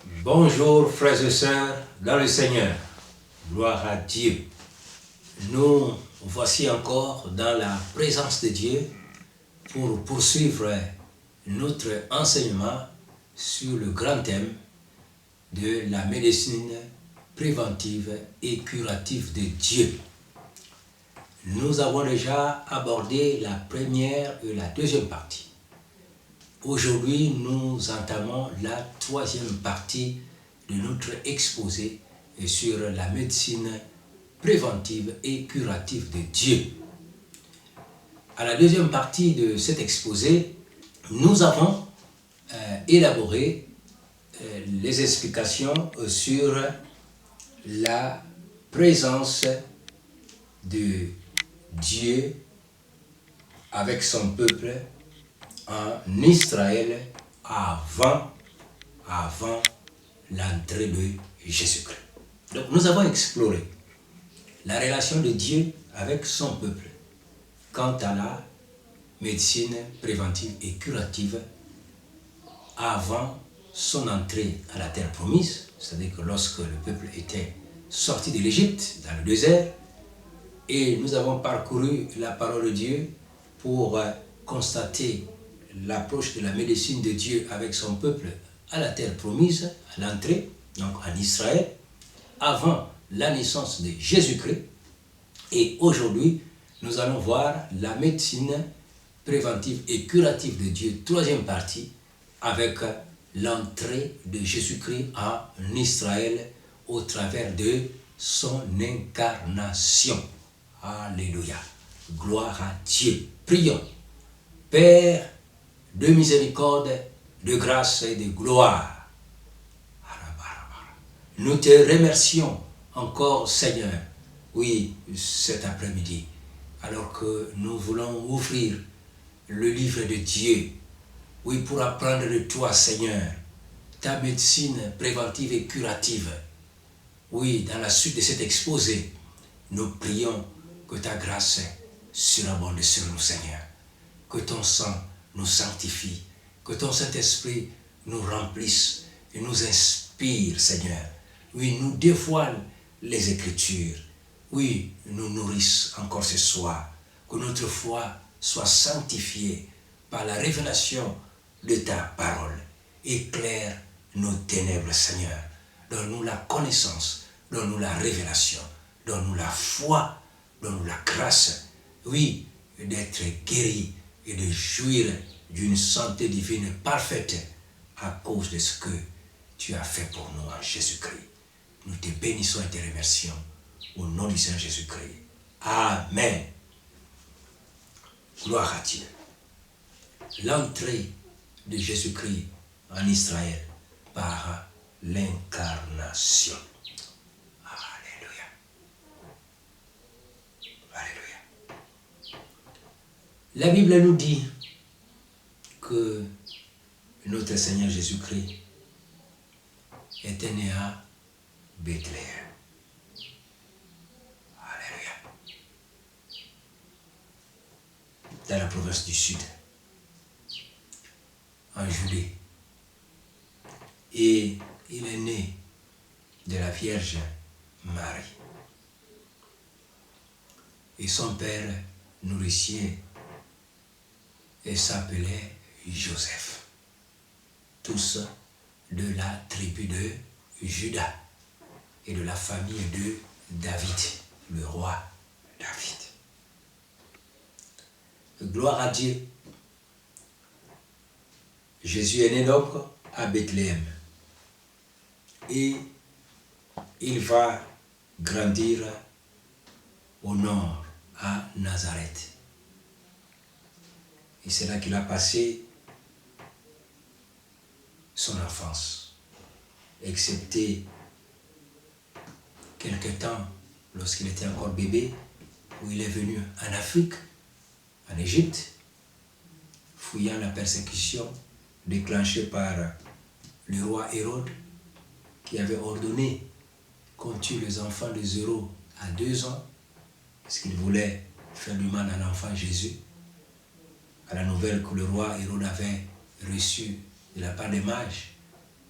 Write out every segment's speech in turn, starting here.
Bonjour frères et sœurs dans le Seigneur, gloire à Dieu. Nous voici encore dans la présence de Dieu pour poursuivre notre enseignement sur le grand thème de la médecine préventive et curative de Dieu. Nous avons déjà abordé la première et la deuxième partie. Aujourd'hui, nous entamons la troisième partie de notre exposé sur la médecine préventive et curative de Dieu. À la deuxième partie de cet exposé, nous avons élaboré les explications sur la présence de Dieu avec son peuple en Israël avant l'entrée de Jésus-Christ. Donc nous avons exploré la relation de Dieu avec son peuple quant à la médecine préventive et curative avant son entrée à la terre promise, c'est-à-dire que lorsque le peuple était sorti de l'Égypte dans le désert, et nous avons parcouru la parole de Dieu pour constater l'approche de la médecine de Dieu avec son peuple à la terre promise, à l'entrée, donc en Israël, avant la naissance de Jésus-Christ. Et aujourd'hui, nous allons voir la médecine préventive et curative de Dieu, troisième partie, avec l'entrée de Jésus-Christ en Israël au travers de son incarnation. Alléluia. Gloire à Dieu. Prions. Père de miséricorde, de grâce et de gloire, nous te remercions encore, Seigneur, oui, cet après-midi, alors que nous voulons ouvrir le livre de Dieu, oui, pour apprendre de toi, Seigneur, ta médecine préventive et curative. Oui, dans la suite de cet exposé, nous prions que ta grâce surabonde sur nous, Seigneur, que ton sang nous sanctifie, que ton Saint-Esprit nous remplisse et nous inspire, Seigneur. Oui, nous dévoile les Écritures. Oui, nous nourrisse encore ce soir. Que notre foi soit sanctifiée par la révélation de ta parole. Éclaire nos ténèbres, Seigneur. Donne-nous la connaissance, donne-nous la révélation, donne-nous la foi, donne-nous la grâce, oui, d'être guéris et de jouir d'une santé divine parfaite à cause de ce que tu as fait pour nous en Jésus-Christ. Nous te bénissons et te remercions au nom du Seigneur Jésus-Christ. Amen. Gloire à Dieu. L'entrée de Jésus-Christ en Israël par l'incarnation. Alléluia. Alléluia. La Bible nous dit que notre Seigneur Jésus-Christ était né à Bethléem. Alléluia. Dans la province du Sud, en Judée. Et il est né de la Vierge Marie. Et son père nourricier s'appelait Joseph. Tous de la tribu de Juda et de la famille de David, le roi David. Gloire à Dieu. Jésus est né donc à Bethléem et il va grandir au nord, à Nazareth. Et c'est là qu'il a passé son enfance, excepté quelque temps lorsqu'il était encore bébé, où il est venu en Afrique, en Égypte, fuyant la persécution déclenchée par le roi Hérode, qui avait ordonné qu'on tue les enfants de 0 à 2 ans, parce qu'il voulait faire du mal à l'enfant Jésus, à la nouvelle que le roi Hérode avait reçue de la part des mages,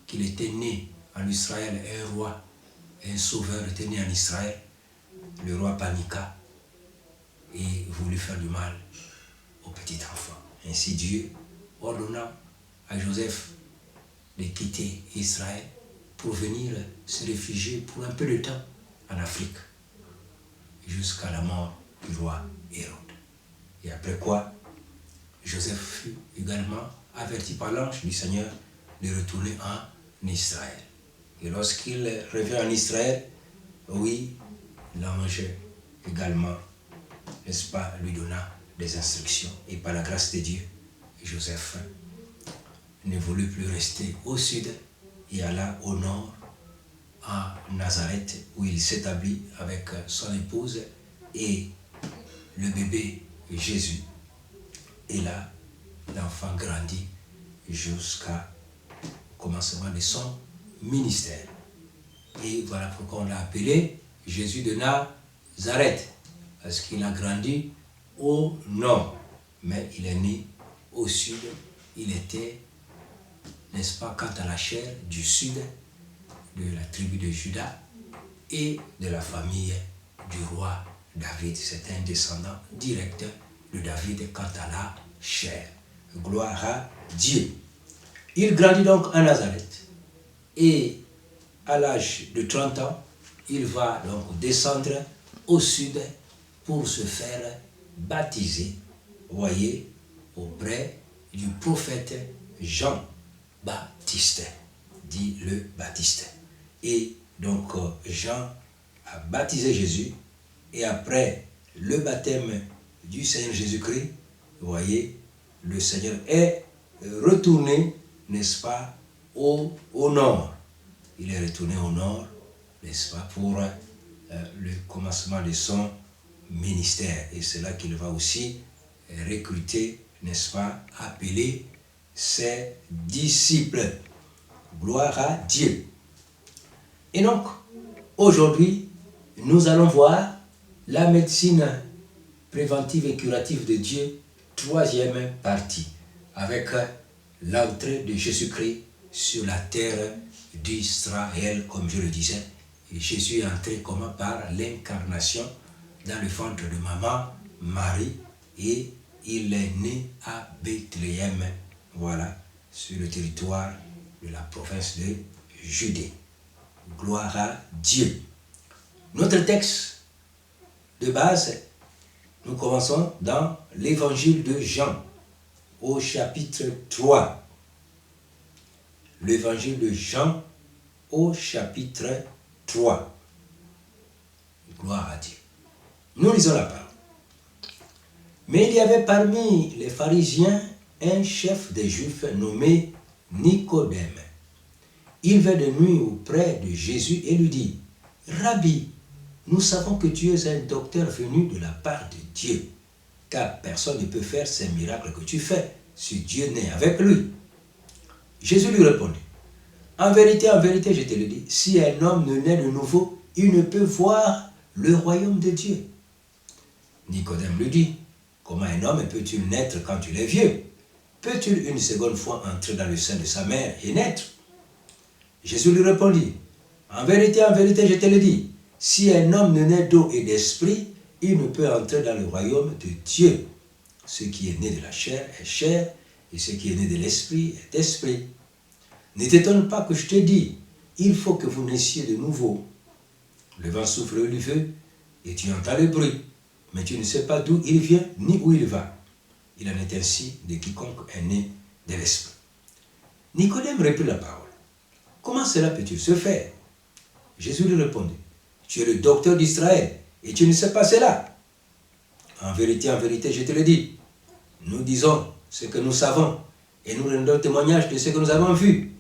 qu'il était né en Israël, un roi, un sauveur était né en Israël. Le roi paniqua et voulut faire du mal au petit enfant. Ainsi Dieu ordonna à Joseph de quitter Israël pour venir se réfugier pour un peu de temps en Afrique, jusqu'à la mort du roi Hérode. Et après quoi, Joseph fut également averti par l'ange du Seigneur de retourner en Israël. Et lorsqu'il revient en Israël, oui, l'ange également, n'est-ce pas, lui donna des instructions. Et par la grâce de Dieu, Joseph ne voulut plus rester au sud et alla au nord, à Nazareth, où il s'établit avec son épouse et le bébé Jésus. Et là, l'enfant grandit jusqu'au commencement de son ministère. Et voilà pourquoi on l'a appelé Jésus de Nazareth, parce qu'il a grandi au nord, mais il est né au sud. Il était, n'est-ce pas, quant à la chair, du sud, de la tribu de Juda et de la famille du roi David. C'est un descendant direct de David quant à la chair. Gloire à Dieu. Il grandit donc à Nazareth et à l'âge de 30 ans, il va donc descendre au sud pour se faire baptiser, voyez, auprès du prophète Jean-Baptiste, dit le Baptiste. Et donc Jean a baptisé Jésus et après le baptême du Seigneur Jésus-Christ, vous voyez, le Seigneur est retourné, n'est-ce pas, au nord. Il est retourné au nord, n'est-ce pas, pour le commencement de son ministère. Et c'est là qu'il va aussi recruter, n'est-ce pas, appeler ses disciples. Gloire à Dieu. Et donc, aujourd'hui, nous allons voir la médecine préventive et curative de Dieu, troisième partie, avec l'entrée de Jésus-Christ sur la terre d'Israël, comme je le disais. Et Jésus est entré comment? Par l'incarnation dans le ventre de maman Marie, et il est né à Bethléem, voilà, sur le territoire de la province de Judée. Gloire à Dieu. Notre texte de base, nous commençons dans l'évangile de Jean, au chapitre 3. L'évangile de Jean, au chapitre 3. Gloire à Dieu. Nous lisons la parole. Mais il y avait parmi les pharisiens un chef des Juifs nommé Nicodème. Il vint de nuit auprès de Jésus et lui dit: Rabbi, nous savons que tu es un docteur venu de la part de Dieu, car personne ne peut faire ces miracles que tu fais si Dieu n'est avec lui. Jésus lui répondit: en vérité, je te le dis, si un homme ne naît de nouveau, il ne peut voir le royaume de Dieu. Nicodème lui dit: comment un homme peut-il naître quand il est vieux? Peut-il une seconde fois entrer dans le sein de sa mère et naître? Jésus lui répondit: en vérité, je te le dis, si un homme ne naît d'eau et d'esprit, il ne peut entrer dans le royaume de Dieu. Ce qui est né de la chair est chair, et ce qui est né de l'esprit est esprit. Ne t'étonne pas que je te dis, il faut que vous naissiez de nouveau. Le vent souffle où il veut, et tu entends le bruit, mais tu ne sais pas d'où il vient ni où il va. Il en est ainsi de quiconque est né de l'esprit. Nicodème reprit la parole. Comment cela peut-il se faire? Jésus lui répondit: tu es le docteur d'Israël, et tu ne sais pas cela. En vérité, je te le dis, nous disons ce que nous savons, et nous rendons témoignage de ce que nous avons vu,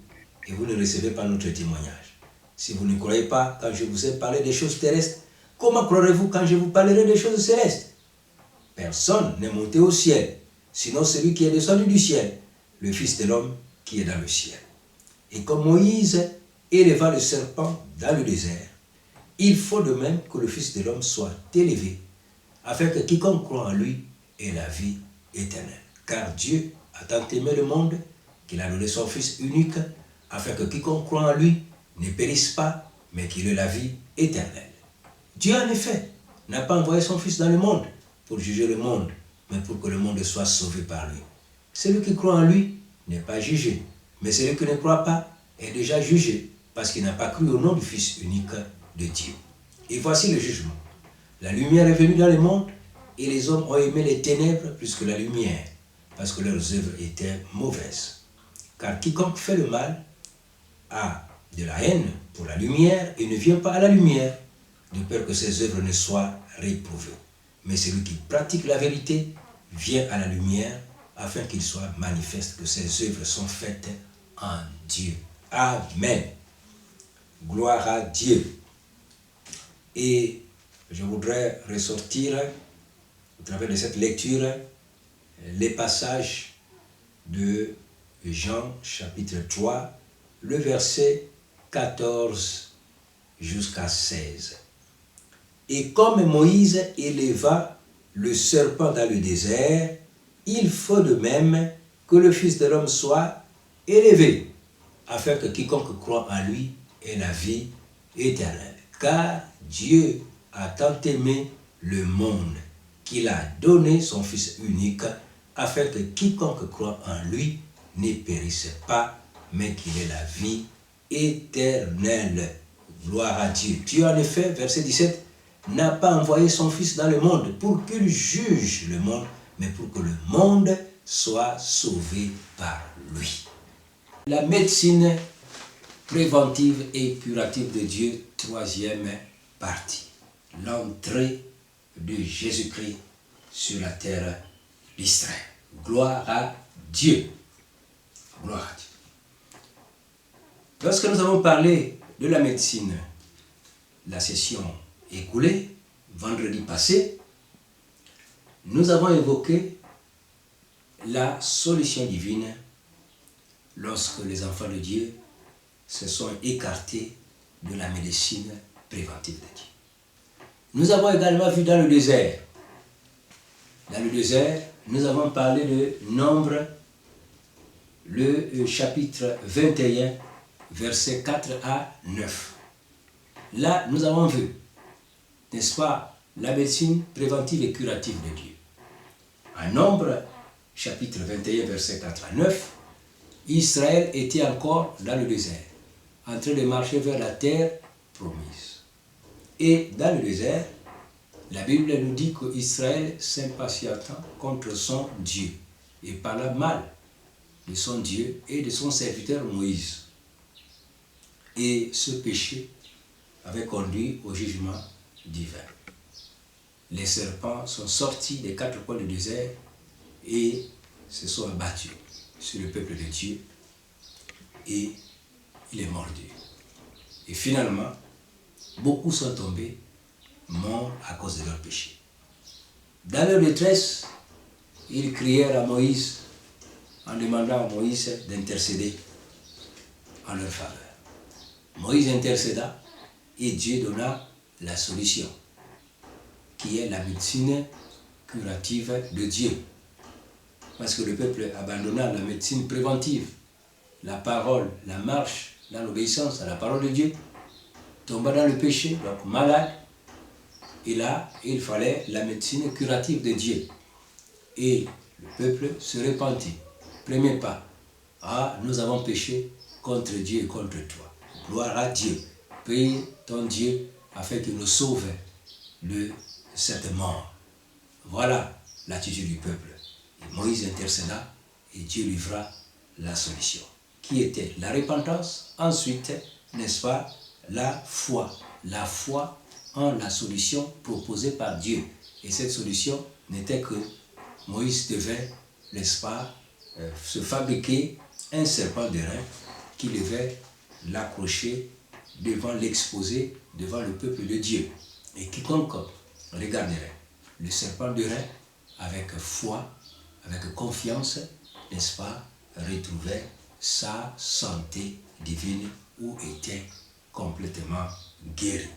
et vous ne recevez pas notre témoignage. Si vous ne croyez pas quand je vous ai parlé des choses terrestres, comment croirez-vous quand je vous parlerai des choses célestes? Personne n'est monté au ciel, sinon celui qui est descendu du ciel, le Fils de l'homme qui est dans le ciel. Et comme Moïse éleva le serpent dans le désert, il faut de même que le Fils de l'homme soit élevé, afin que quiconque croit en lui ait la vie éternelle. Car Dieu a tant aimé le monde qu'il a donné son Fils unique, afin que quiconque croit en lui ne périsse pas, mais qu'il ait la vie éternelle. Dieu, en effet, n'a pas envoyé son Fils dans le monde pour juger le monde, mais pour que le monde soit sauvé par lui. Celui qui croit en lui n'est pas jugé, mais celui qui ne croit pas est déjà jugé, parce qu'il n'a pas cru au nom du Fils unique de Dieu. Et voici le jugement. La lumière est venue dans le monde, et les hommes ont aimé les ténèbres plus que la lumière, parce que leurs œuvres étaient mauvaises. Car quiconque fait le mal a de la haine pour la lumière et ne vient pas à la lumière, de peur que ses œuvres ne soient réprouvées. Mais celui qui pratique la vérité vient à la lumière, afin qu'il soit manifeste que ses œuvres sont faites en Dieu. Amen. Gloire à Dieu. Et je voudrais ressortir, au travers de cette lecture, les passages de Jean chapitre 3, le verset 14 jusqu'à 16. Et comme Moïse éleva le serpent dans le désert, il faut de même que le Fils de l'homme soit élevé, afin que quiconque croit en lui ait la vie éternelle. Car Dieu a tant aimé le monde qu'il a donné son Fils unique, afin que quiconque croit en lui ne périsse pas, mais qu'il ait la vie éternelle. Gloire à Dieu. Dieu, en effet, verset 17, n'a pas envoyé son Fils dans le monde pour qu'il juge le monde, mais pour que le monde soit sauvé par lui. La médecine préventive et curative de Dieu, troisième partie. L'entrée de Jésus-Christ sur la terre d'Israël. Gloire à Dieu. Gloire à Dieu. Lorsque nous avons parlé de la médecine, la session écoulée, vendredi passé, nous avons évoqué la solution divine lorsque les enfants de Dieu se sont écartés de la médecine préventive de Dieu. Nous avons également vu dans le désert, nous avons parlé de Nombre, le chapitre 21, versets 4 à 9. Là, nous avons vu, n'est-ce pas, la médecine préventive et curative de Dieu. En Nombre, chapitre 21, versets 4 à 9, Israël était encore dans le désert, en train de marcher vers la terre promise. Et dans le désert, la Bible nous dit qu'Israël s'impatienta contre son Dieu et parla mal de son Dieu et de son serviteur Moïse. Et ce péché avait conduit au jugement divin. Les serpents sont sortis des quatre coins du désert et se sont abattus sur le peuple de Dieu et il est mordu. Et finalement, beaucoup sont tombés morts à cause de leur péché. Dans leur détresse, ils crièrent à Moïse en demandant à Moïse d'intercéder en leur faveur. Moïse intercéda et Dieu donna la solution, qui est la médecine curative de Dieu. Parce que le peuple abandonna la médecine préventive, la parole, la marche dans l'obéissance à la parole de Dieu, tomba dans le péché, donc malade, et là, il fallait la médecine curative de Dieu. Et le peuple se repentit. Premier pas, nous avons péché contre Dieu et contre toi. Gloire à Dieu. Prie ton Dieu afin qu'il nous sauve de cette mort. Voilà l'attitude du peuple. Et Moïse intercéda et Dieu livra la solution, qui était la repentance, ensuite, n'est-ce pas, la foi. La foi en la solution proposée par Dieu. Et cette solution n'était que Moïse devait, n'est-ce pas, se fabriquer un serpent d'airain qui devait l'accrocher devant l'exposer devant le peuple de Dieu. Et quiconque regarderait le serpent d'airain avec foi, avec confiance, n'est-ce pas, retrouvait sa santé divine ou était complètement guéri.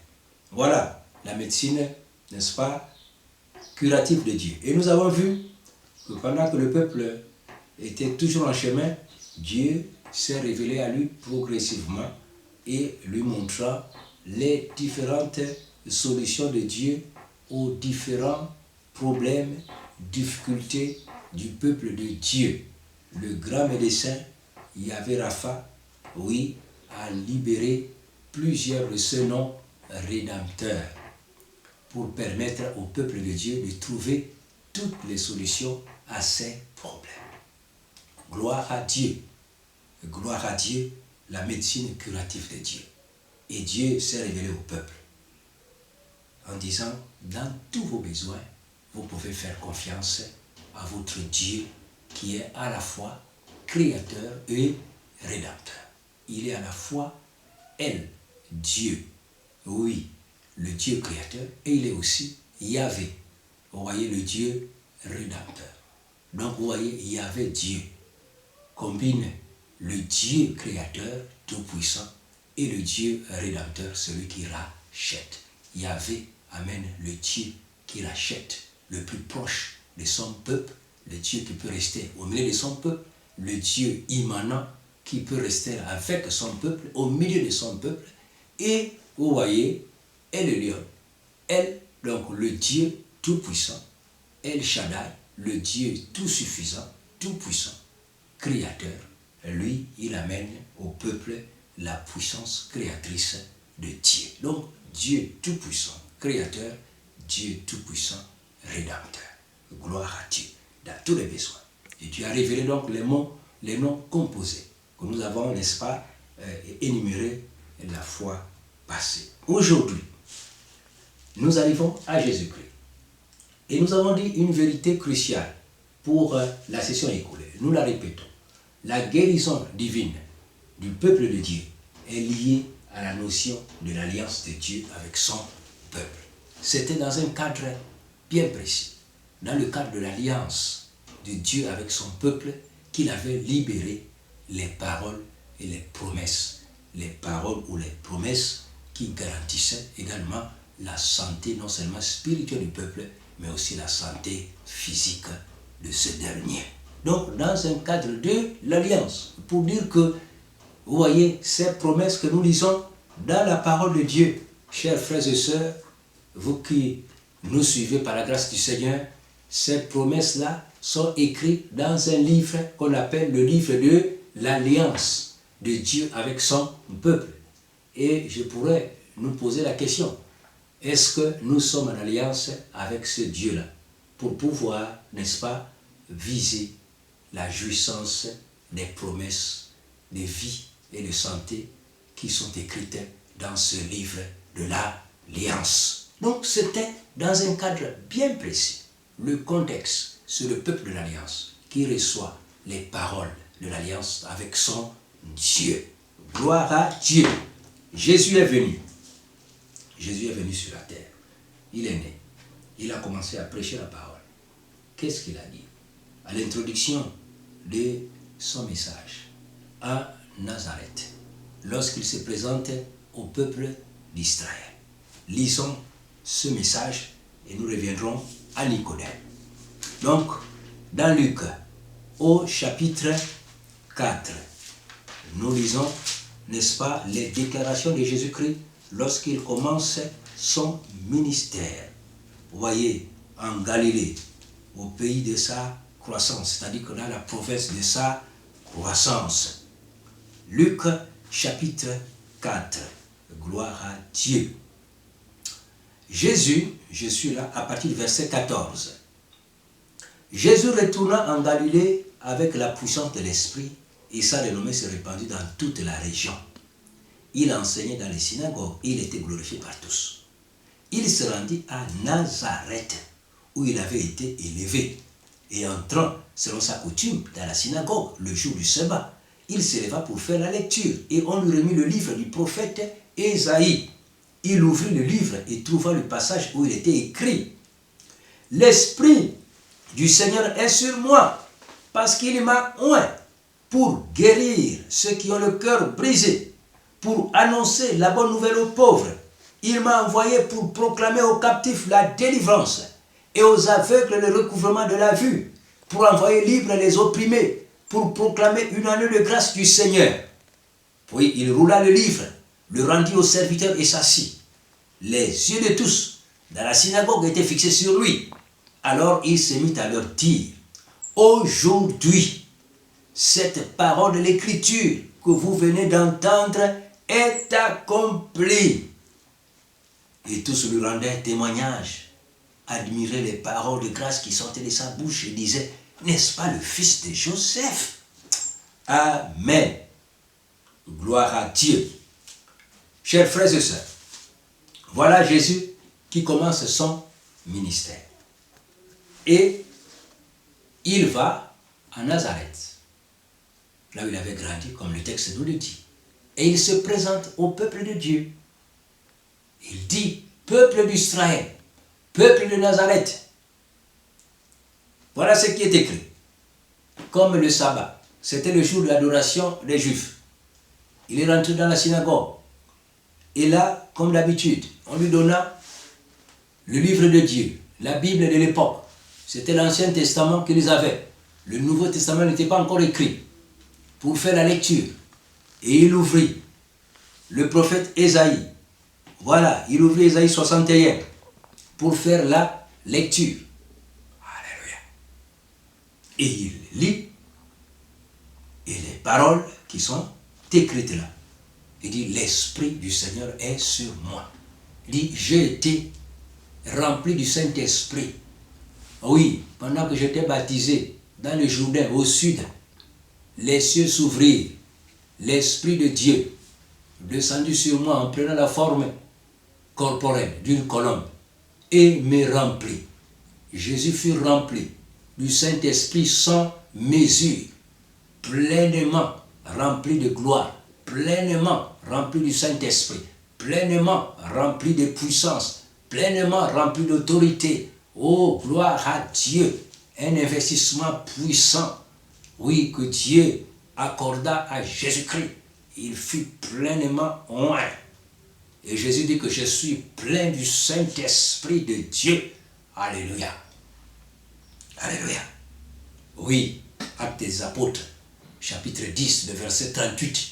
Voilà la médecine, n'est-ce pas, curative de Dieu. Et nous avons vu que pendant que le peuple était toujours en chemin, Dieu s'est révélé à lui progressivement et lui montra les différentes solutions de Dieu aux différents problèmes, difficultés du peuple de Dieu. Le grand médecin, Yahvé Rapha, oui, a libéré plusieurs de ce nom rédempteur pour permettre au peuple de Dieu de trouver toutes les solutions à ses problèmes. Gloire à Dieu. Gloire à Dieu, la médecine curative de Dieu. Et Dieu s'est révélé au peuple en disant, dans tous vos besoins, vous pouvez faire confiance à votre Dieu qui est à la fois créateur et rédempteur. Il est à la fois El, Dieu, oui, le Dieu créateur, et il est aussi Yahvé, vous voyez, le Dieu rédempteur. Donc vous voyez, Yahvé, Dieu, combine le Dieu créateur tout-puissant et le Dieu rédempteur, celui qui rachète. Yahvé amène le Dieu qui rachète, le plus proche de son peuple, le Dieu qui peut rester au milieu de son peuple, le Dieu immanent qui peut rester avec son peuple, au milieu de son peuple, et vous voyez, El Elyon, El, donc le Dieu tout-puissant, El Shaddai, le Dieu tout-suffisant, tout-puissant, créateur, lui, il amène au peuple la puissance créatrice de Dieu. Donc, Dieu tout-puissant, créateur, Dieu tout-puissant, rédempteur. Gloire à Dieu, dans tous les besoins. Et Dieu a révélé donc les noms composés que nous avons, n'est-ce pas, énumérés la fois passée. Aujourd'hui, nous arrivons à Jésus-Christ. Et nous avons dit une vérité cruciale pour la session écoulée. Nous la répétons. La guérison divine du peuple de Dieu est liée à la notion de l'alliance de Dieu avec son peuple. C'était dans un cadre bien précis, dans le cadre de l'alliance de Dieu avec son peuple, qu'il avait libéré les paroles et les promesses. Les paroles ou les promesses qui garantissaient également la santé non seulement spirituelle du peuple, mais aussi la santé physique de ce dernier. Donc, dans un cadre de l'alliance, pour dire que, vous voyez, ces promesses que nous lisons dans la parole de Dieu, chers frères et sœurs, vous qui nous suivez par la grâce du Seigneur, ces promesses-là sont écrites dans un livre qu'on appelle le livre de l'alliance de Dieu avec son peuple. Et je pourrais nous poser la question, est-ce que nous sommes en alliance avec ce Dieu-là pour pouvoir, n'est-ce pas, viser la jouissance des promesses de vie et de santé qui sont écrites dans ce livre de l'alliance. Donc c'était dans un cadre bien précis. Le contexte, c'est le peuple de l'alliance qui reçoit les paroles de l'alliance avec son Dieu. Gloire à Dieu. Jésus est venu. Jésus est venu sur la terre. Il est né. Il a commencé à prêcher la parole. Qu'est-ce qu'il a dit? À l'introduction de son message à Nazareth, lorsqu'il se présente au peuple d'Israël. Lisons ce message et nous reviendrons à Nicodème. Donc, dans Luc, au chapitre 4, nous lisons, n'est-ce pas, les déclarations de Jésus-Christ lorsqu'il commence son ministère. Vous voyez, en Galilée, au pays de sa croissance, c'est-à-dire que dans la province de sa croissance. Luc chapitre 4, gloire à Dieu. Jésus, je suis là à partir du verset 14. Jésus retourna en Galilée avec la puissance de l'Esprit et sa renommée se répandit dans toute la région. Il enseignait dans les synagogues et il était glorifié par tous. Il se rendit à Nazareth où il avait été élevé. Et entrant, selon sa coutume, dans la synagogue, le jour du sabbat, il s'éleva pour faire la lecture. Et on lui remit le livre du prophète Ésaïe. Il ouvrit le livre et trouva le passage où il était écrit « L'Esprit du Seigneur est sur moi, parce qu'il m'a oint pour guérir ceux qui ont le cœur brisé, pour annoncer la bonne nouvelle aux pauvres. Il m'a envoyé pour proclamer aux captifs la délivrance et aux aveugles le recouvrement de la vue, pour envoyer libres les opprimés, pour proclamer une année de grâce du Seigneur. » Puis il roula le livre le rendit au serviteur et s'assit. Les yeux de tous dans la synagogue étaient fixés sur lui. Alors il se mit à leur dire, aujourd'hui, cette parole de l'Écriture que vous venez d'entendre est accomplie. Et tous lui rendaient témoignage, admiraient les paroles de grâce qui sortaient de sa bouche et disaient, n'est-ce pas le fils de Joseph? Amen. Gloire à Dieu. Chers frères et sœurs, voilà Jésus qui commence son ministère. Et il va à Nazareth, là où il avait grandi, comme le texte nous le dit. Et il se présente au peuple de Dieu. Il dit, peuple d'Israël, peuple de Nazareth. Voilà ce qui est écrit. Comme le sabbat, c'était le jour de l'adoration des Juifs. Il est rentré dans la synagogue. Et là, comme d'habitude, on lui donna le livre de Dieu, la Bible de l'époque. C'était l'Ancien Testament qu'ils avaient. Le Nouveau Testament n'était pas encore écrit. Pour faire la lecture. Et il ouvrit le prophète Ésaïe. Voilà, il ouvrit Ésaïe 61 pour faire la lecture. Alléluia. Et il lit, et les paroles qui sont écrites là. Il dit, l'Esprit du Seigneur est sur moi. Il dit, j'ai été rempli du Saint-Esprit. Oui, pendant que j'étais baptisé dans le Jourdain, au sud, les cieux s'ouvrirent. L'Esprit de Dieu descendu sur moi en prenant la forme corporelle d'une colombe et me remplit. Jésus fut rempli du Saint-Esprit sans mesure, pleinement rempli de gloire, pleinement rempli du Saint-Esprit, pleinement rempli de puissance, pleinement rempli d'autorité. Oh, gloire à Dieu, un investissement puissant, oui, que Dieu accorda à Jésus-Christ. Il fut pleinement oint. Et Jésus dit que je suis plein du Saint-Esprit de Dieu. Alléluia. Alléluia. Oui, Actes des Apôtres, chapitre 10, le verset 38.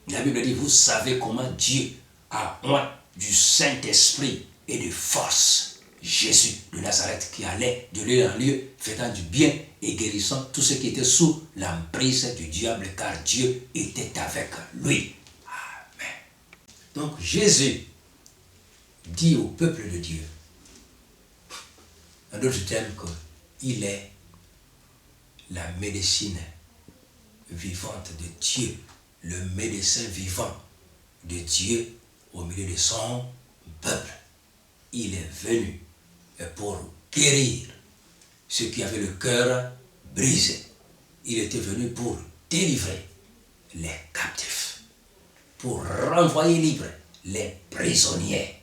La Bible dit, vous savez comment Dieu a oint du Saint-Esprit et de force Jésus de Nazareth qui allait de lieu en lieu, faisant du bien et guérissant tous ceux qui étaient sous l'emprise du diable, car Dieu était avec lui. Amen. Donc Jésus dit au peuple de Dieu, en d'autres termes, qu'il est la médecine vivante de Dieu, le médecin vivant de Dieu au milieu de son peuple. Il est venu pour guérir ceux qui avaient le cœur brisé. Il était venu pour délivrer les captifs, pour renvoyer libres les prisonniers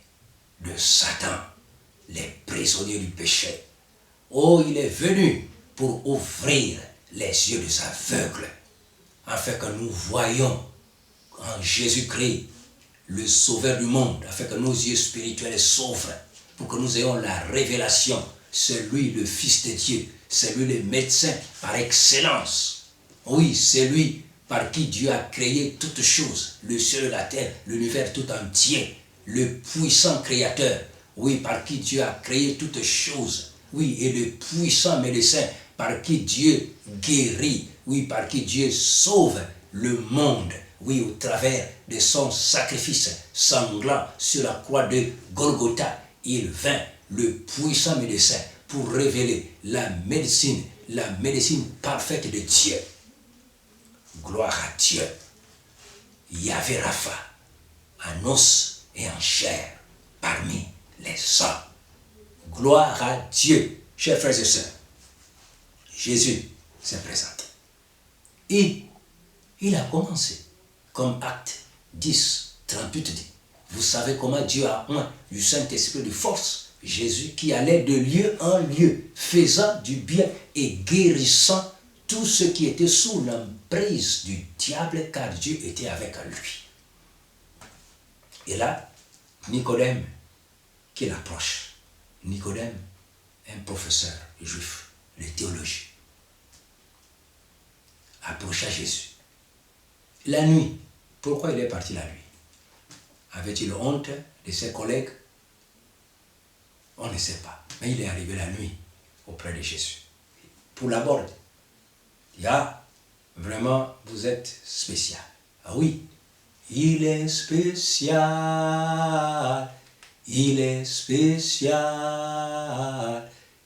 de Satan, les prisonniers du péché. Oh, il est venu pour ouvrir les yeux des aveugles, afin que nous voyions en Jésus-Christ, le Sauveur du monde, afin que nos yeux spirituels s'ouvrent, pour que nous ayons la révélation. C'est lui le Fils de Dieu, c'est lui le médecin par excellence. Oui, c'est lui par qui Dieu a créé toutes choses, le ciel et la terre, l'univers tout entier, le puissant créateur. Oui, par qui Dieu a créé toutes choses. Oui, et le puissant médecin par qui Dieu guérit. Oui, par qui Dieu sauve le monde. Oui, au travers de son sacrifice sanglant sur la croix de Golgotha, il vint, le puissant médecin, pour révéler la médecine parfaite de Dieu. Gloire à Dieu. Yahvé Rapha, en os et en chair, parmi les hommes. Gloire à Dieu, chers frères et sœurs. Jésus s'est présenté. Et il a commencé, comme Acte 10, 38 dit. Vous savez comment Dieu a oint du Saint-Esprit de force Jésus qui allait de lieu en lieu, faisant du bien et guérissant tous ceux qui étaient sous l'emprise du diable, car Dieu était avec lui. Et là, Nicodème qui l'approche. Nicodème, un professeur juif de théologie, approcha Jésus. La nuit, pourquoi il est parti la nuit? Avait-il honte de ses collègues? On ne sait pas. Mais il est arrivé la nuit auprès de Jésus. Pour l'aborder. Il dit, ah, vraiment, vous êtes spécial. Ah oui, il est spécial. Il est spécial.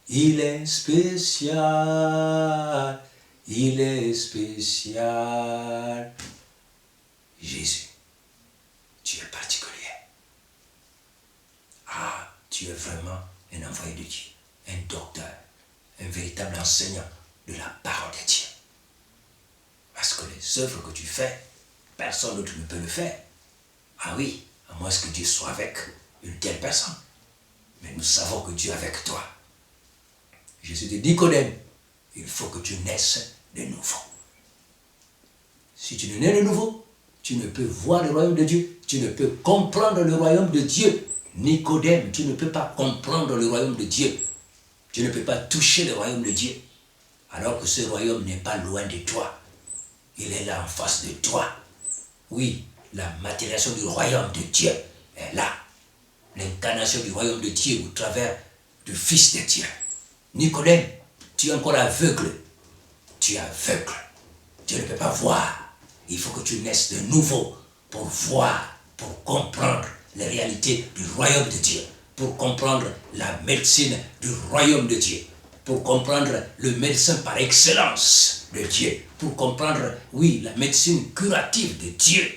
Il est spécial. Il est spécial. Jésus, tu es particulier. Ah, tu es vraiment un envoyé de Dieu, un docteur, un véritable enseignant de la parole de Dieu. Parce que les œuvres que tu fais, personne d'autre ne peut le faire. Ah oui, à moins que Dieu soit avec une telle personne. Mais nous savons que Dieu est avec toi. Jésus dit, Nicodème, il faut que tu naisses de nouveau. Si tu ne nais de nouveau, tu ne peux voir le royaume de Dieu. Tu ne peux comprendre le royaume de Dieu. Nicodème, tu ne peux pas comprendre le royaume de Dieu. Tu ne peux pas toucher le royaume de Dieu. Alors que ce royaume n'est pas loin de toi. Il est là en face de toi. Oui, la matérialisation du royaume de Dieu est là. L'incarnation du royaume de Dieu au travers du Fils de Dieu. Nicodème, tu es encore aveugle. Tu es aveugle. Tu ne peux pas voir. Il faut que tu naisses de nouveau pour voir, pour comprendre les réalités du royaume de Dieu, pour comprendre la médecine du royaume de Dieu, pour comprendre le médecin par excellence de Dieu, pour comprendre, oui, la médecine curative de Dieu.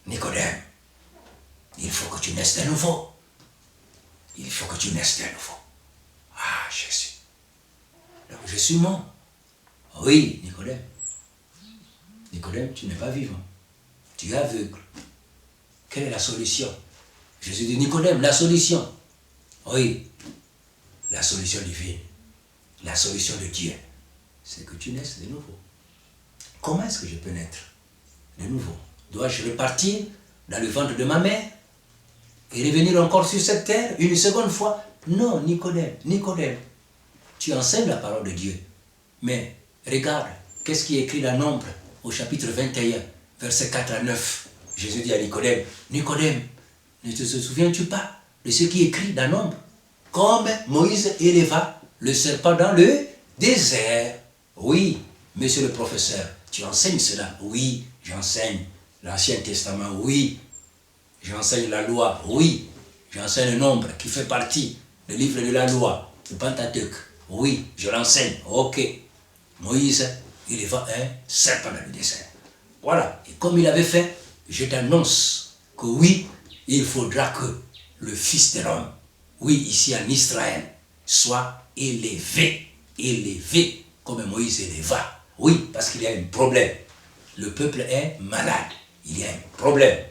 Nicodème, il faut que tu naisses de nouveau. Il faut que tu naisses de nouveau. Ah, Jésus. Donc, je suis mort. Oui, Nicodème. Nicodème, tu n'es pas vivant. Tu es aveugle. Quelle est la solution? Jésus dit, Nicodème, la solution. Oui, la solution divine, la solution de Dieu, c'est que tu naisses de nouveau. Comment est-ce que je peux naître de nouveau? Dois-je repartir dans le ventre de ma mère et revenir encore sur cette terre une seconde fois? Non, Nicodème, Nicodème, tu enseignes la parole de Dieu. Mais regarde, qu'est-ce qui est écrit dans Nombre au chapitre 21, versets 4 à 9. Jésus dit à Nicodème, Nicodème, ne te souviens-tu pas de ce qui est écrit dans Nombre? Comme Moïse éleva le serpent dans le désert. Oui, monsieur le professeur, tu enseignes cela? Oui, j'enseigne l'Ancien Testament. Oui, j'enseigne la loi. Oui, j'enseigne le Nombre qui fait partie du livre de la loi, le Pentateuque. Oui, je l'enseigne. Ok. Moïse, il éleva un serpent dans le désert. Voilà. Et comme il avait fait, je t'annonce que oui, il faudra que le Fils de l'homme, oui, ici en Israël, soit élevé, élevé comme Moïse éleva. Oui, parce qu'il y a un problème. Le peuple est malade. Il y a un problème.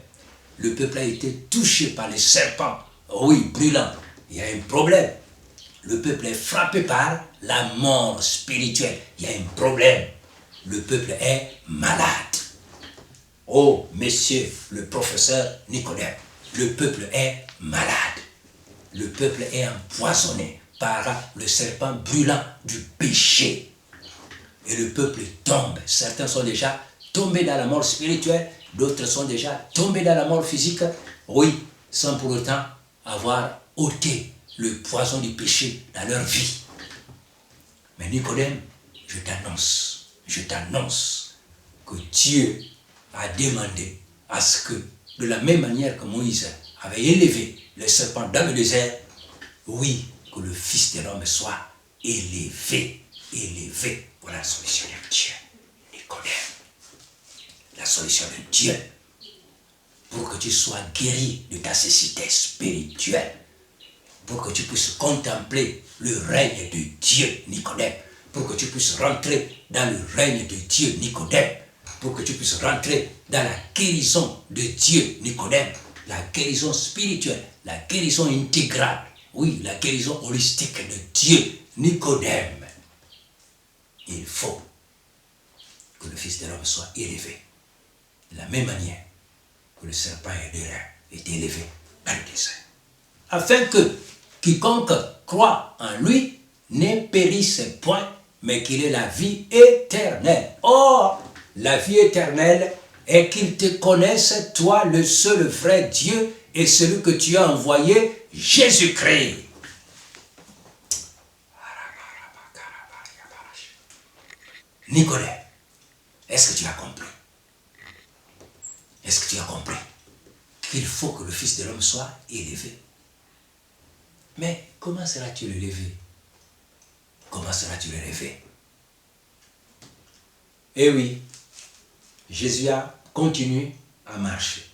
Le peuple a été touché par les serpents. Oui, brûlant. Il y a un problème. Le peuple est frappé par la mort spirituelle. Il y a un problème. Le peuple est malade. Oh, monsieur le professeur Nicodème, le peuple est malade. Le peuple est empoisonné par le serpent brûlant du péché. Et le peuple tombe. Certains sont déjà tombés dans la mort spirituelle, d'autres sont déjà tombés dans la mort physique. Oui, sans pour autant avoir ôté le poison du péché dans leur vie. Mais Nicodème, je t'annonce que Dieu a demandé à ce que, de la même manière que Moïse avait élevé le serpent dans le désert, oui, que le Fils de l'homme soit élevé, élevé. Voilà la solution de Dieu, Nicodème. La solution de Dieu, pour que tu sois guéri de ta cécité spirituelle, pour que tu puisses contempler le règne de Dieu, Nicodème, pour que tu puisses rentrer dans le règne de Dieu, Nicodème, pour que tu puisses rentrer dans la guérison de Dieu, Nicodème, la guérison spirituelle, la guérison intégrale, oui, la guérison holistique de Dieu, Nicodème. Il faut que le Fils de l'homme soit élevé de la même manière que le serpent est élevé dans le désert, afin que quiconque croit en lui ne périsse point, mais qu'il ait la vie éternelle. Or, la vie éternelle et qu'ils te connaissent, toi, le seul vrai Dieu, et celui que tu as envoyé, Jésus-Christ. Nicodème, est-ce que tu as compris? Est-ce que tu as compris qu'il faut que le Fils de l'homme soit élevé? Mais comment seras-tu élevé? Comment seras-tu élevé? Eh oui, Jésus a continué à marcher.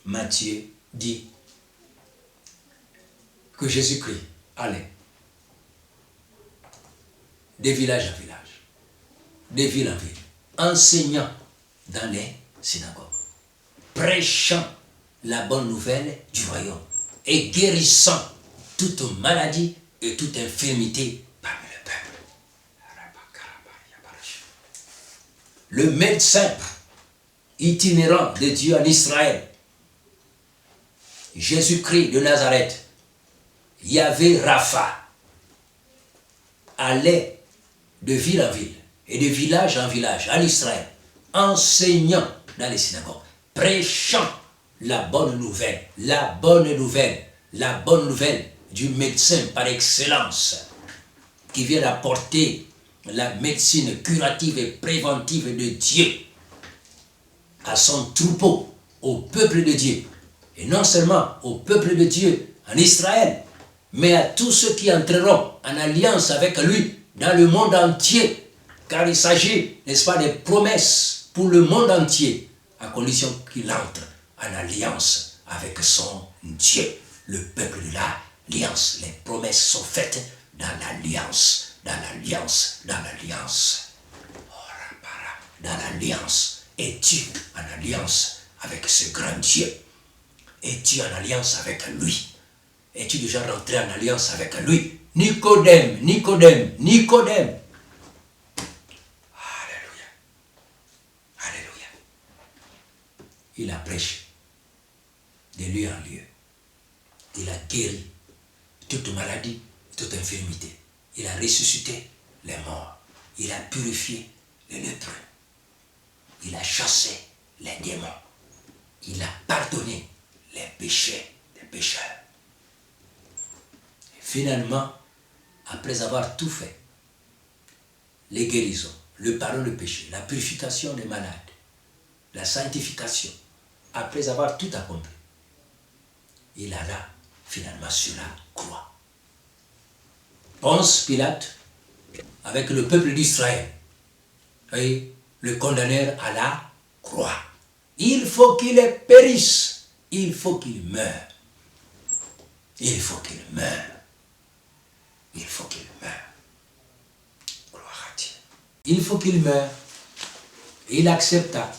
Matthieu dit que Jésus-Christ allait de village en village, de ville en ville, enseignant dans les synagogues, prêchant la bonne nouvelle du royaume et guérissant toute maladie et toute infirmité parmi le peuple. Le médecin itinérant de Dieu en Israël, Jésus-Christ de Nazareth, Yahvé Rapha, allait de ville en ville et de village en village en Israël, enseignant dans les synagogues, prêchant la bonne nouvelle, la bonne nouvelle, la bonne nouvelle du médecin par excellence qui vient apporter la médecine curative et préventive de Dieu à son troupeau, au peuple de Dieu. Et non seulement au peuple de Dieu en Israël, mais à tous ceux qui entreront en alliance avec lui dans le monde entier. Car il s'agit, n'est-ce pas, des promesses pour le monde entier, à condition qu'il entre en alliance avec son Dieu, le peuple de l'alliance. Les promesses sont faites dans l'alliance, dans l'alliance, dans l'alliance. Dans l'alliance. Es-tu en alliance avec ce grand Dieu? Es-tu en alliance avec lui? Es-tu déjà rentré en alliance avec lui? Nicodème, Nicodème, Nicodème. Alléluia. Alléluia. Il a prêché de lieu en lieu. Il a guéri toute maladie, toute infirmité. Il a ressuscité les morts. Il a purifié les lépreux. Il a chassé les démons. Il a pardonné les péchés des pécheurs. Et finalement, après avoir tout fait, les guérisons, le pardon des péchés, la purification des malades, la sanctification, après avoir tout accompli, il alla finalement sur la croix. Ponce Pilate, avec le peuple d'Israël, et le condamnèrent à la croix. Il faut qu'il périsse. Il faut qu'il meure. Il faut qu'il meure. Il faut qu'il meure. Gloire à Dieu. Il faut qu'il meure. Il accepta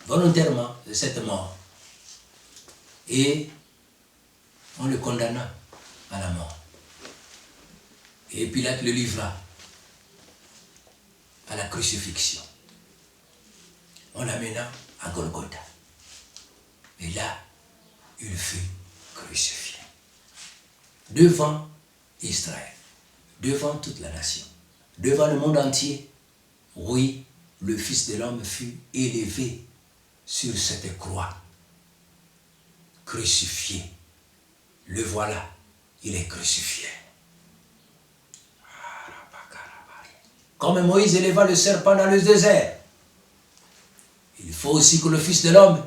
volontairement cette mort. Et on le condamna à la mort. Et Pilate le livra à la crucifixion. On l'amena à Golgotha. Et là, il fut crucifié. Devant Israël, devant toute la nation, devant le monde entier, oui, le Fils de l'homme fut élevé sur cette croix, crucifié. Le voilà, il est crucifié. Comme Moïse éleva le serpent dans le désert, il faut aussi que le Fils de l'homme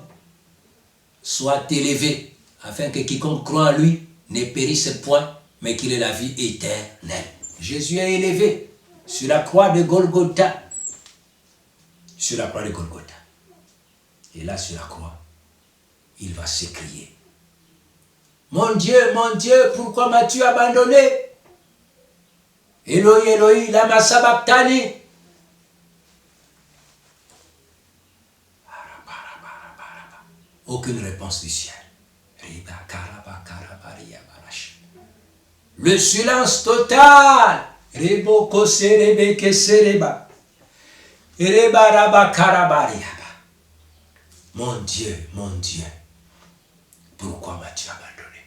soit élevé, afin que quiconque croit en lui ne périsse point, mais qu'il ait la vie éternelle. Jésus est élevé sur la croix de Golgotha. Sur la croix de Golgotha. Et là, sur la croix, il va s'écrier: mon Dieu, pourquoi m'as-tu abandonné? Eloi, Eloi, lama sabachthani. Aucune réponse du ciel. Le silence total. Mon Dieu, pourquoi m'as-tu abandonné?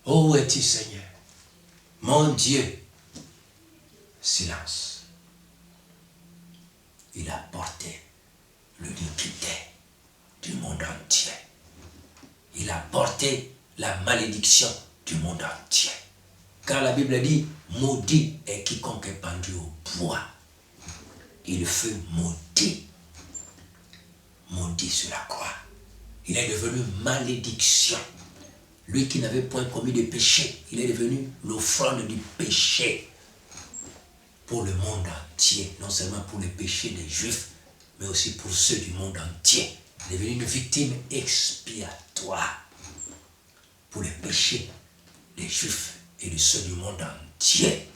Où es-tu, Seigneur? Mon Dieu. Silence. Il a porté l'iniquité du monde entier. Il a porté la malédiction du monde entier. Car la Bible dit, maudit est quiconque est pendu au bois. Il fut maudit. Maudit sur la croix. Il est devenu malédiction. Lui qui n'avait point commis de péché, il est devenu l'offrande du péché pour le monde entier. Non seulement pour les péchés des Juifs, mais aussi pour ceux du monde entier. Il est devenu une victime expiatoire pour les péchés des Juifs et de ceux du monde entier.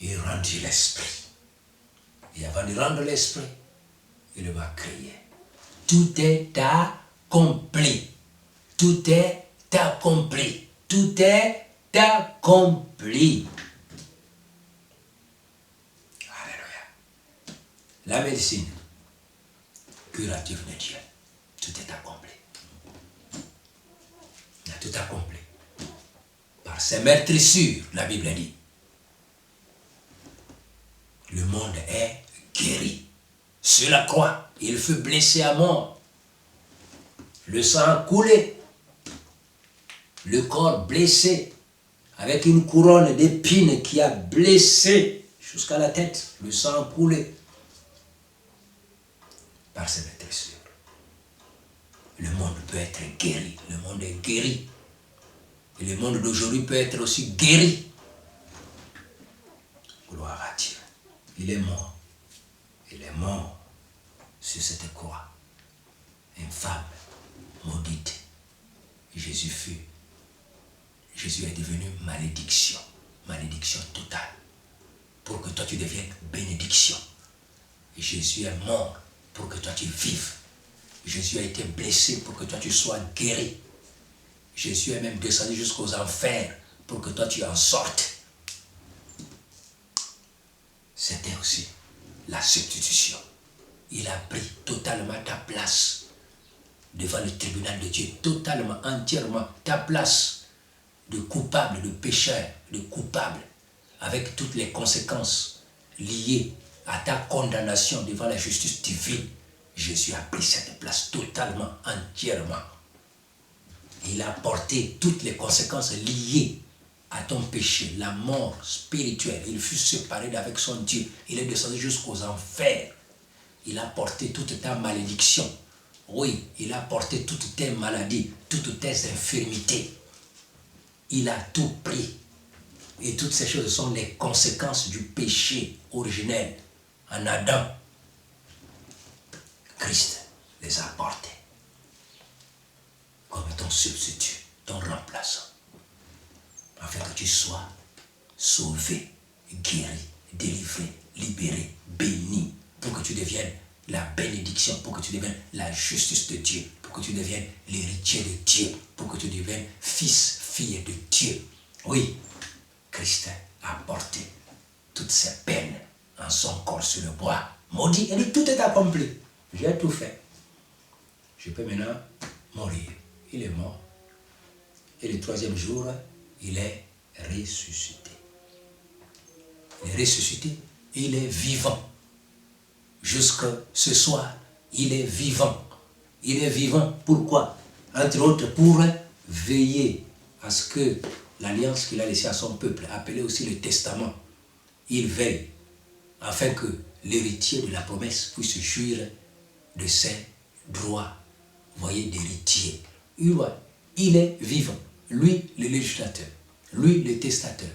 Il rendit l'esprit. Et avant de rendre l'esprit, il va crier. Tout est accompli. Tout est accompli. Tout est accompli. Alléluia. La médecine curative de Dieu. Tout est accompli. Il a tout accompli. Par ses meurtrissures, la Bible dit. Le monde est guéri. Sur la croix, il fut blessé à mort. Le sang a coulé. Le corps blessé, avec une couronne d'épines qui a blessé jusqu'à la tête. Le sang a coulé. Par ses meurtrissures. Le monde peut être guéri. Le monde est guéri. Et le monde d'aujourd'hui peut être aussi guéri. Gloire à Dieu. Il est mort. Il est mort sur cette croix. Infâme, maudite. Jésus est devenu malédiction. Malédiction totale. Pour que toi tu deviennes bénédiction. Et Jésus est mort pour que toi tu vives. Jésus a été blessé pour que toi tu sois guéri. Jésus est même descendu jusqu'aux enfers pour que toi tu en sortes. C'était aussi la substitution. Il a pris totalement ta place devant le tribunal de Dieu, totalement, entièrement ta place de coupable, de pécheur, de coupable, avec toutes les conséquences liées à ta condamnation devant la justice divine. Jésus a pris cette place totalement, entièrement. Il a porté toutes les conséquences liées à ton péché, la mort spirituelle. Il fut séparé d'avec son Dieu. Il est descendu jusqu'aux enfers. Il a porté toute ta malédiction. Oui, il a porté toutes tes maladies, toutes tes infirmités. Il a tout pris. Et toutes ces choses sont les conséquences du péché originel en Adam. Christ les a portés comme ton substitut, ton remplaçant, afin que tu sois sauvé, guéri, délivré, libéré, béni, pour que tu deviennes la bénédiction, pour que tu deviennes la justice de Dieu, pour que tu deviennes l'héritier de Dieu, pour que tu deviennes fils, fille de Dieu. Oui, Christ a porté toutes ces peines en son corps sur le bois. Maudit, et dit, tout est accompli. J'ai tout fait. Je peux maintenant mourir. Il est mort. Et le troisième jour, il est ressuscité. Il est ressuscité. Il est vivant. Jusque ce soir, il est vivant. Il est vivant. Pourquoi? Entre autres, pour veiller à ce que l'alliance qu'il a laissée à son peuple, appelée aussi le testament, il veille afin que l'héritier de la promesse puisse jouir de ses droits, voyez, d'héritier. Il est vivant. Lui, le législateur. Lui, le testateur.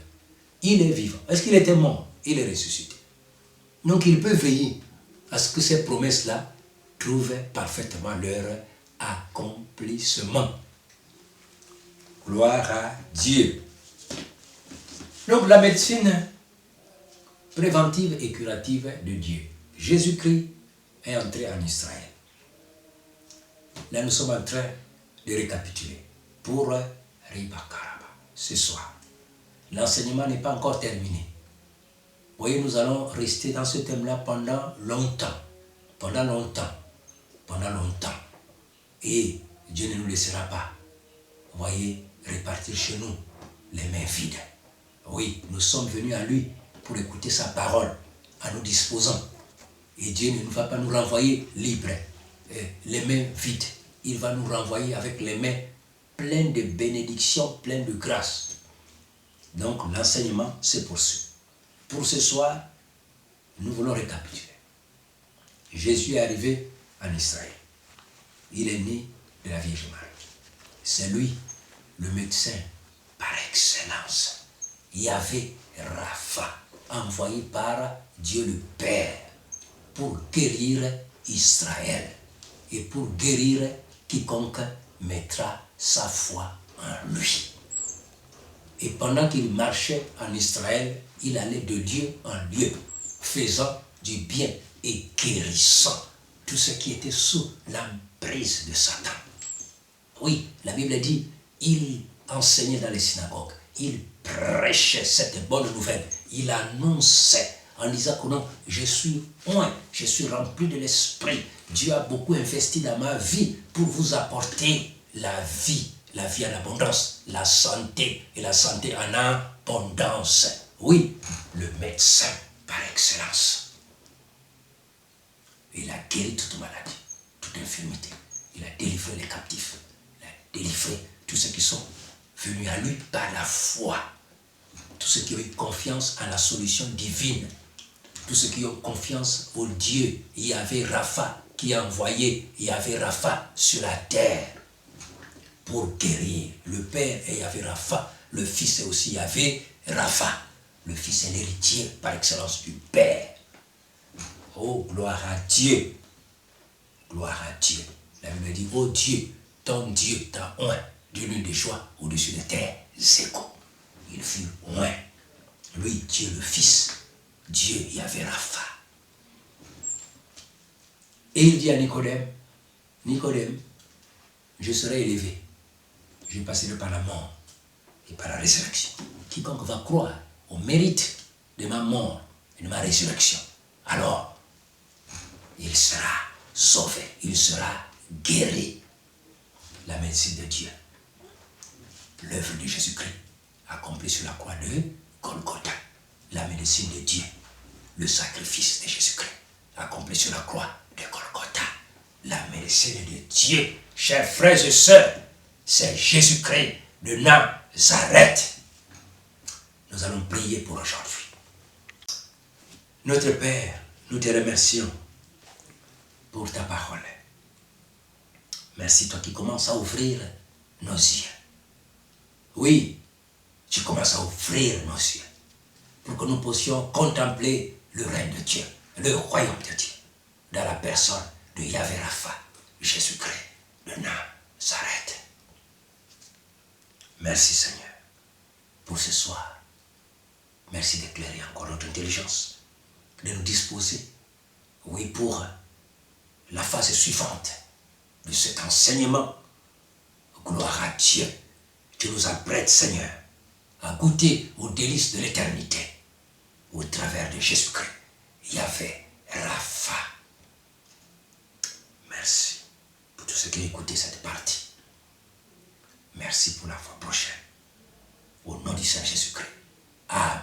Il est vivant. Est-ce qu'il était mort? Il est ressuscité. Donc, il peut veiller à ce que ces promesses-là trouvent parfaitement leur accomplissement. Gloire à Dieu. Donc, la médecine préventive et curative de Dieu. Jésus-Christ est entré en Israël. Là, nous sommes en train de récapituler pour Ribakaraba ce soir. L'enseignement n'est pas encore terminé. Vous voyez, nous allons rester dans ce thème-là pendant longtemps. Pendant longtemps. Pendant longtemps. Et Dieu ne nous laissera pas, vous voyez, repartir chez nous les mains vides. Oui, nous sommes venus à lui pour écouter sa parole. en nous disposant. Et Dieu ne va pas nous renvoyer libres, les mains vides. Il va nous renvoyer avec les mains pleines de bénédictions, pleines de grâce. Donc l'enseignement se poursuit. Pour ce soir, nous voulons récapituler. Jésus est arrivé en Israël. Il est né de la Vierge Marie. C'est lui, le médecin par excellence. Yahvé Rapha, envoyé par Dieu le Père pour guérir Israël et pour guérir quiconque mettra sa foi en lui. Et pendant qu'il marchait en Israël, il allait de lieu en lieu, faisant du bien et guérissant tout ce qui était sous l'emprise de Satan. Oui, la Bible dit, il enseignait dans les synagogues, il prêchait cette bonne nouvelle, il annonçait en disant que non, je suis oint, je suis rempli de l'esprit. Dieu a beaucoup investi dans ma vie pour vous apporter la vie en abondance, la santé et la santé en abondance. Oui, le médecin par excellence. Il a guéri toute maladie, toute infirmité. Il a délivré les captifs. Il a délivré tous ceux qui sont venus à lui par la foi. Tous ceux qui ont eu confiance en la solution divine. Tous ceux qui ont confiance au Dieu Yahvé Rapha, qui a envoyé Yahvé Rapha sur la terre pour guérir. Le Père est Yahvé Rapha, le Fils est aussi Yahvé Rapha. Le Fils est l'héritier par excellence du Père. Oh, gloire à Dieu. Gloire à Dieu. La Bible dit, oh Dieu, ton Dieu t'a oint d'une lune de joie au-dessus de tes égaux. Il fut oint. Lui, Dieu le Fils. Dieu Yahvé Rapha. Et il dit à Nicodème, Nicodème, je serai élevé. Je passerai par la mort et par la résurrection. Quiconque va croire au mérite de ma mort et de ma résurrection, alors il sera sauvé, il sera guéri. La médecine de Dieu, l'œuvre de Jésus-Christ, accomplie sur la croix de Golgotha. La médecine de Dieu, le sacrifice de Jésus-Christ, accompli sur la croix de Golgotha. La médecine de Dieu, chers frères et sœurs, c'est Jésus-Christ de Nazareth. Nous allons prier pour aujourd'hui. Notre Père, nous te remercions pour ta parole. Merci toi qui commences à ouvrir nos yeux. Oui, tu commences à ouvrir nos yeux pour que nous puissions contempler le règne de Dieu, le royaume de Dieu, dans la personne de Yahvé Rapha, Jésus-Christ de Nazareth. Merci Seigneur pour ce soir. Merci d'éclairer encore notre intelligence, de nous disposer, oui, pour la phase suivante de cet enseignement. Gloire à Dieu. Tu nous apprêtes, Seigneur, à goûter aux délices de l'éternité au travers de Jésus-Christ, Yahvé Rapha. Merci pour tous ceux qui ont écouté cette partie. Merci pour la fois prochaine. Au nom du Seigneur Jésus-Christ. Amen.